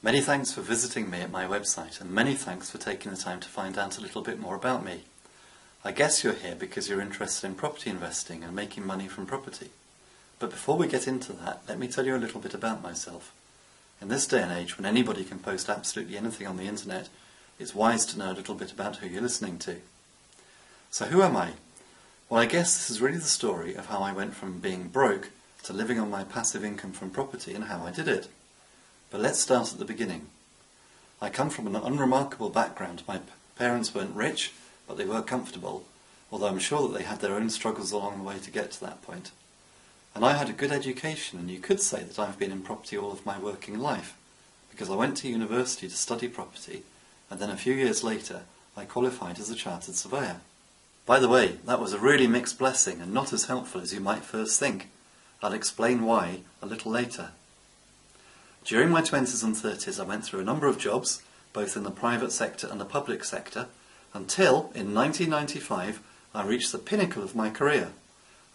Many thanks for visiting me at my website, and many thanks for taking the time to find out a little bit more about me. I guess you're here because you're interested in property investing and making money from property. But before we get into that, let me tell you a little bit about myself. In this day and age, when anybody can post absolutely anything on the internet, it's wise to know a little bit about who you're listening to. So who am I? Well, I guess this is really the story of how I went from being broke to living on my passive income from property and how I did it. But let's start at the beginning. I come from an unremarkable background. My parents weren't rich, but they were comfortable, although I'm sure that they had their own struggles along the way to get to that point. And I had a good education, and you could say that I've been in property all of my working life, because I went to university to study property, and then a few years later I qualified as a chartered surveyor. By the way, that was a really mixed blessing and not as helpful as you might first think. I'll explain why a little later. During my 20s and 30s I went through a number of jobs, both in the private sector and the public sector, until in 1995 I reached the pinnacle of my career.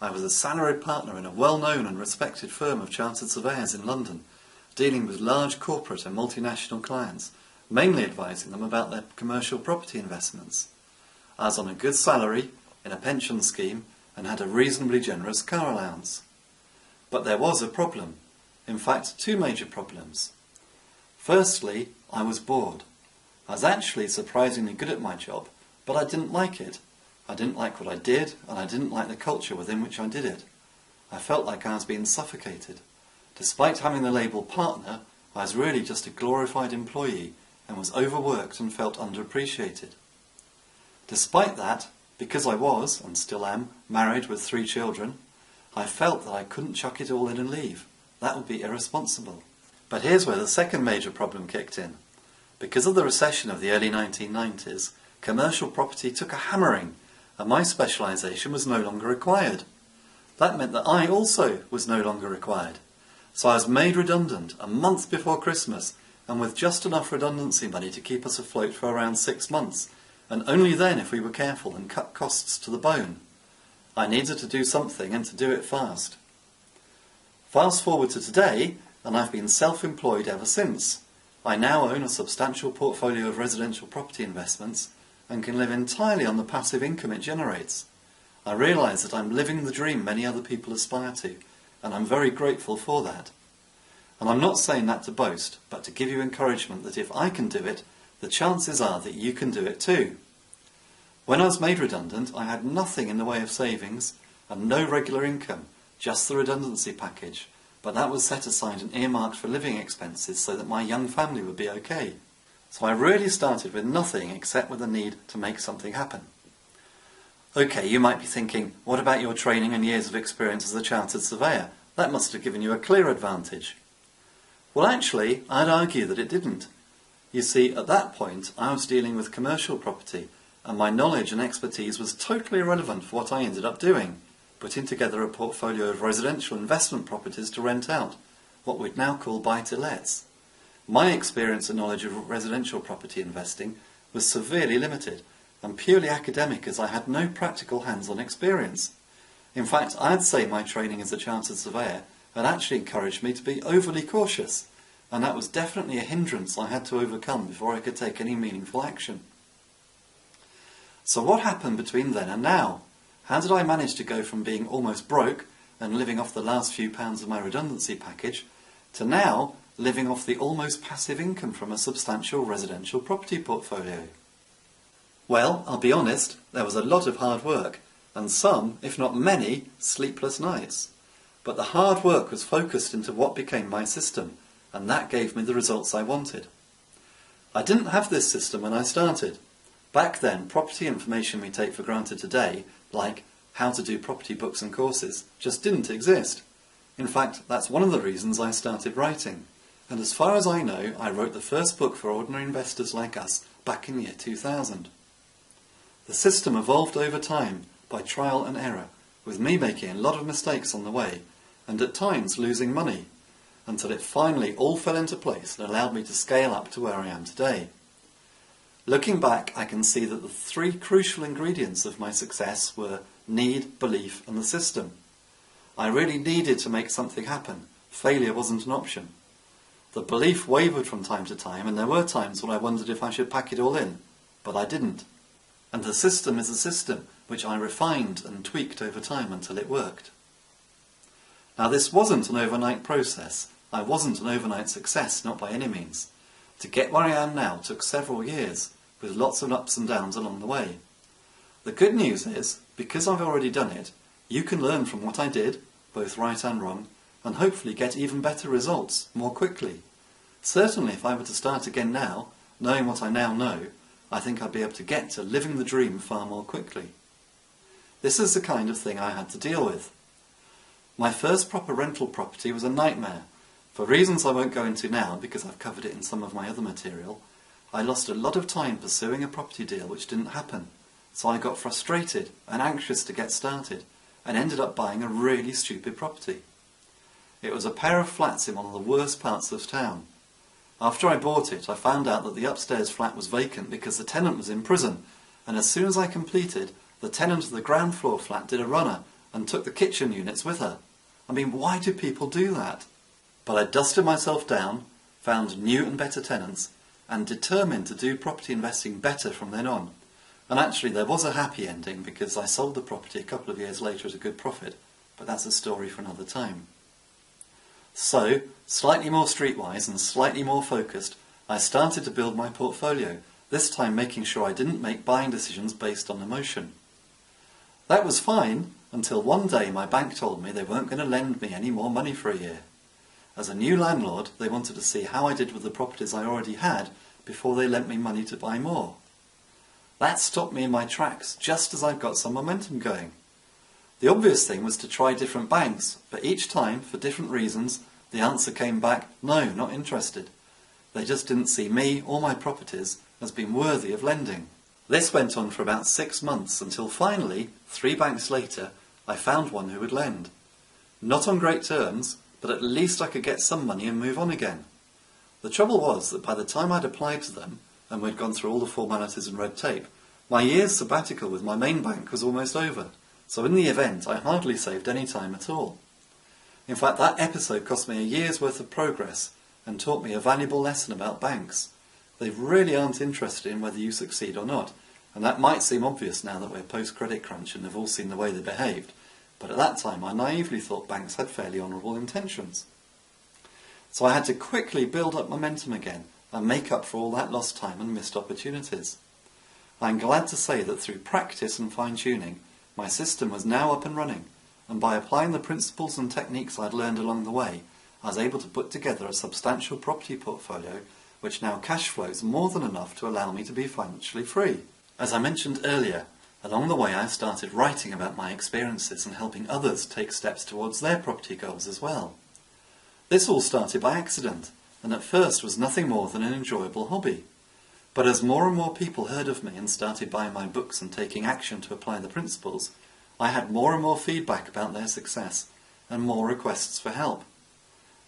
I was a salaried partner in a well-known and respected firm of chartered surveyors in London, dealing with large corporate and multinational clients, mainly advising them about their commercial property investments. I was on a good salary, in a pension scheme, and had a reasonably generous car allowance. But there was a problem. In fact, two major problems. Firstly, I was bored. I was actually surprisingly good at my job, but I didn't like it. I didn't like what I did, and I didn't like the culture within which I did it. I felt like I was being suffocated. Despite having the label partner, I was really just a glorified employee and was overworked and felt underappreciated. Despite that, because I was, and still am, married with 3 children, I felt that I couldn't chuck it all in and leave. That would be irresponsible. But here's where the second major problem kicked in. Because of the recession of the early 1990s, commercial property took a hammering, and my specialisation was no longer required. That meant that I also was no longer required. So I was made redundant a month before Christmas, and with just enough redundancy money to keep us afloat for around 6 months, and only then if we were careful and cut costs to the bone. I needed to do something, and to do it fast. Fast forward to today, and I've been self-employed ever since. I now own a substantial portfolio of residential property investments and can live entirely on the passive income it generates. I realise that I'm living the dream many other people aspire to, and I'm very grateful for that. And I'm not saying that to boast, but to give you encouragement that if I can do it, the chances are that you can do it too. When I was made redundant, I had nothing in the way of savings and no regular income, just the redundancy package, but that was set aside and earmarked for living expenses so that my young family would be okay. So I really started with nothing except with the need to make something happen. Okay, you might be thinking, what about your training and years of experience as a chartered surveyor? That must have given you a clear advantage. Well, actually, I'd argue that it didn't. You see, at that point, I was dealing with commercial property, and my knowledge and expertise was totally irrelevant for what I ended up doing, putting together a portfolio of residential investment properties to rent out, what we'd now call buy-to-lets. My experience and knowledge of residential property investing was severely limited, and purely academic, as I had no practical hands-on experience. In fact, I'd say my training as a chartered surveyor had actually encouraged me to be overly cautious, and that was definitely a hindrance I had to overcome before I could take any meaningful action. So what happened between then and now? How did I manage to go from being almost broke and living off the last few pounds of my redundancy package to now living off the almost passive income from a substantial residential property portfolio? Well, I'll be honest, there was a lot of hard work and some, if not many, sleepless nights. But the hard work was focused into what became my system, and that gave me the results I wanted. I didn't have this system when I started. Back then, property information we take for granted today, like how to do property books and courses, just didn't exist. In fact, that's one of the reasons I started writing. And as far as I know, I wrote the first book for ordinary investors like us back in the year 2000. The system evolved over time by trial and error, with me making a lot of mistakes on the way, and at times losing money, until it finally all fell into place and allowed me to scale up to where I am today. Looking back, I can see that the 3 crucial ingredients of my success were need, belief, and the system. I really needed to make something happen. Failure wasn't an option. The belief wavered from time to time, and there were times when I wondered if I should pack it all in, but I didn't. And the system is a system which I refined and tweaked over time until it worked. Now, this wasn't an overnight process. I wasn't an overnight success, not by any means. To get where I am now took several years, with lots of ups and downs along the way. The good news is, because I've already done it, you can learn from what I did, both right and wrong, and hopefully get even better results more quickly. Certainly if I were to start again now, knowing what I now know, I think I'd be able to get to living the dream far more quickly. This is the kind of thing I had to deal with. My first proper rental property was a nightmare. For reasons I won't go into now because I've covered it in some of my other material, I lost a lot of time pursuing a property deal which didn't happen, so I got frustrated and anxious to get started and ended up buying a really stupid property. It was a pair of flats in one of the worst parts of town. After I bought it, I found out that the upstairs flat was vacant because the tenant was in prison, and as soon as I completed, the tenant of the ground floor flat did a runner and took the kitchen units with her. I mean, why do people do that? But I dusted myself down, found new and better tenants, and determined to do property investing better from then on. And actually there was a happy ending because I sold the property a couple of years later at a good profit, but that's a story for another time. So, slightly more streetwise and slightly more focused, I started to build my portfolio, this time making sure I didn't make buying decisions based on emotion. That was fine until one day my bank told me they weren't going to lend me any more money for a year. As a new landlord, they wanted to see how I did with the properties I already had before they lent me money to buy more. That stopped me in my tracks just as I'd got some momentum going. The obvious thing was to try different banks, but each time, for different reasons, the answer came back, no, not interested. They just didn't see me or my properties as being worthy of lending. This went on for about 6 months until finally, 3 banks later, I found one who would lend. Not on great terms, but at least I could get some money and move on again. The trouble was that by the time I'd applied to them, and we'd gone through all the formalities and red tape, my year's sabbatical with my main bank was almost over. So in the event, I hardly saved any time at all. In fact, that episode cost me a year's worth of progress and taught me a valuable lesson about banks. They really aren't interested in whether you succeed or not, and that might seem obvious now that we're post-credit crunch and have all seen the way they behaved, but at that time I naively thought banks had fairly honourable intentions. So I had to quickly build up momentum again and make up for all that lost time and missed opportunities. I'm glad to say that through practice and fine-tuning, my system was now up and running, and by applying the principles and techniques I'd learned along the way, I was able to put together a substantial property portfolio which now cash flows more than enough to allow me to be financially free. As I mentioned earlier, along the way I started writing about my experiences and helping others take steps towards their property goals as well. This all started by accident, and at first was nothing more than an enjoyable hobby. But as more and more people heard of me and started buying my books and taking action to apply the principles, I had more and more feedback about their success and more requests for help.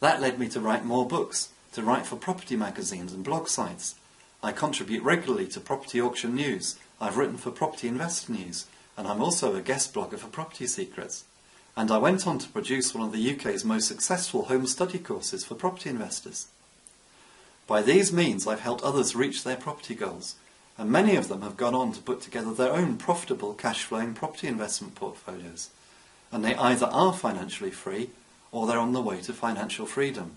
That led me to write more books, to write for property magazines and blog sites. I contribute regularly to Property Auction News, I've written for Property Investor News, and I'm also a guest blogger for Property Secrets. And I went on to produce one of the UK's most successful home study courses for property investors. By these means I've helped others reach their property goals, and many of them have gone on to put together their own profitable cash-flowing property investment portfolios, and they either are financially free or they're on the way to financial freedom.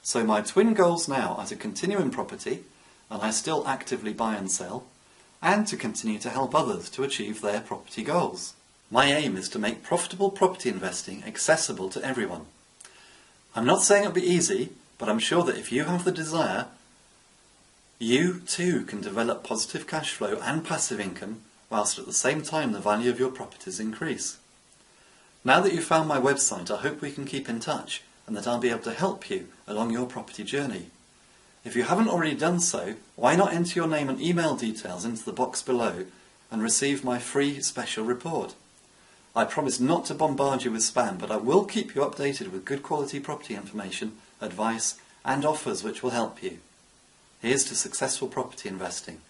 So my twin goals now are to continue in property, and I still actively buy and sell, and to continue to help others to achieve their property goals. My aim is to make profitable property investing accessible to everyone. I'm not saying it'll be easy, but I'm sure that if you have the desire, you too can develop positive cash flow and passive income, whilst at the same time the value of your properties increase. Now that you've found my website, I hope we can keep in touch and that I'll be able to help you along your property journey. If you haven't already done so, why not enter your name and email details into the box below and receive my free special report. I promise not to bombard you with spam, but I will keep you updated with good quality property information, advice and offers which will help you. Here's to successful property investing.